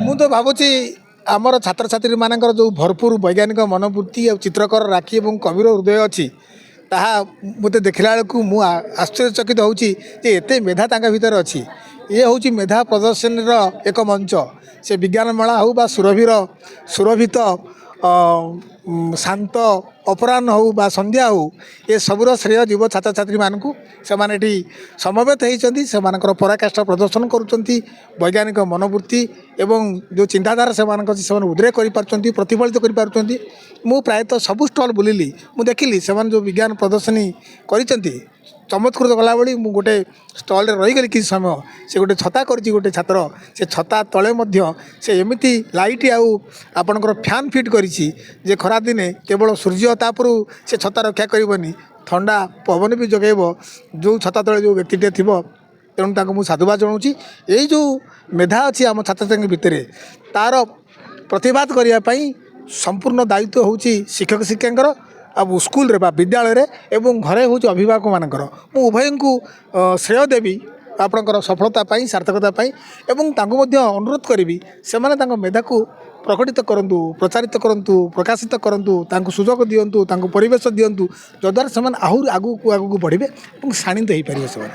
ମୁଁ ତ ଭାବୁଛି ଆମର ଛାତ୍ରଛାତ୍ରୀମାନଙ୍କର ଯେଉଁ ଭରପୁର ବୈଜ୍ଞାନିକ ମନୋବୃତ୍ତି ଆଉ ଚିତ୍ରକର ରାକ୍ଷୀ ଏବଂ କବିର ହୃଦୟ ଅଛି ତାହା ମୋତେ ଦେଖିଲା ବେଳକୁ ମୁଁ ଆଶ୍ଚର୍ଯ୍ୟଚକିତ ହେଉଛି ଯେ ଏତେ ମେଧା ତାଙ୍କ ଭିତରେ ଅଛି। ଇଏ ହେଉଛି ମେଧା ପ୍ରଦର୍ଶନୀର ଏକ ମଞ୍ଚ। ସେ ବିଜ୍ଞାନ ମେଳା ହେଉ ବା ସୁରଭିତ ଶାନ୍ତ ଅପରାହ୍ନ ହେଉ ବା ସନ୍ଧ୍ୟା ହେଉ ଏସବୁର ଶ୍ରେୟ ଯିବ ଛାତ୍ରଛାତ୍ରୀମାନଙ୍କୁ। ସେମାନେ ଏଠି ସମବେତ ହୋଇଛନ୍ତି, ସେମାନଙ୍କର ପରାକାଷ୍ଠା ପ୍ରଦର୍ଶନ କରୁଛନ୍ତି, ବୈଜ୍ଞାନିକ ମନୋବୃତ୍ତି ଏବଂ ଯେଉଁ ଚିନ୍ତାଧାରା ସେମାନଙ୍କ ଅଛି ସେମାନେ ଉଦ୍ରେକ କରିପାରୁଛନ୍ତି, ପ୍ରତିଫଳିତ କରିପାରୁଛନ୍ତି। ମୁଁ ପ୍ରାୟତଃ ସବୁ ଷ୍ଟଲ୍ ବୁଲିଲି, ମୁଁ ଦେଖିଲି ସେମାନେ ଯେଉଁ ବିଜ୍ଞାନ ପ୍ରଦର୍ଶନୀ କରିଛନ୍ତି ଚମତ୍କୃତ ଗଲାଭଳି। ମୁଁ ଗୋଟେ ଷ୍ଟଲ୍ରେ ରହିଗଲି କିଛି ସମୟ। ସେ ଗୋଟେ ଛତା କରିଛି ଗୋଟେ ଛାତ୍ର, ସେ ଛତା ତଳେ ମଧ୍ୟ ସେ ଏମିତି ଲାଇଟ୍ ଆଉ ଆପଣଙ୍କର ଫ୍ୟାନ୍ ଫିଟ୍ କରିଛି ଯେ ଖରାଦିନେ କେବଳ ସୂର୍ଯ୍ୟ ତାପରୁ ସେ ଛତା ରକ୍ଷା କରିବନି, ଥଣ୍ଡା ପବନ ବି ଯୋଗାଇବ ଯେଉଁ ଛତା ତଳେ ଯେଉଁ ବ୍ୟକ୍ତିଟିଏ ଥିବ। ତେଣୁ ତାଙ୍କୁ ମୁଁ ସାଧୁବାଦ ଜଣାଉଛି। ଏଇ ଯେଉଁ ମେଧା ଅଛି ଆମ ଛାତ୍ରଛାତ୍ରୀଙ୍କ ଭିତରେ ତା'ର ପ୍ରତିବାଦ କରିବା ପାଇଁ ସମ୍ପୂର୍ଣ୍ଣ ଦାୟିତ୍ୱ ହେଉଛି ଶିକ୍ଷକ ଶିକ୍ଷକଙ୍କର ଆଉ ସ୍କୁଲରେ ବା ବିଦ୍ୟାଳୟରେ ଏବଂ ଘରେ ହେଉଛି ଅଭିଭାବକମାନଙ୍କର। ମୁଁ ଉଭୟଙ୍କୁ ଶ୍ରେୟ ଦେବି ଆପଣଙ୍କର ସଫଳତା ପାଇଁ, ସାର୍ଥକତା ପାଇଁ ଏବଂ ତାଙ୍କୁ ମଧ୍ୟ ଅନୁରୋଧ କରିବି ସେମାନେ ତାଙ୍କ ମେଧାକୁ ପ୍ରକଟିତ କରନ୍ତୁ, ପ୍ରଚାରିତ କରନ୍ତୁ, ପ୍ରକାଶିତ କରନ୍ତୁ, ତାଙ୍କୁ ସୁଯୋଗ ଦିଅନ୍ତୁ, ତାଙ୍କୁ ପରିବେଶ ଦିଅନ୍ତୁ, ଯଦ୍ୱାରା ସେମାନେ ଆହୁରି ଆଗକୁ ବଢ଼ିବେ ଏବଂ ଶାଣିତ ହୋଇପାରିବେ ସେମାନେ।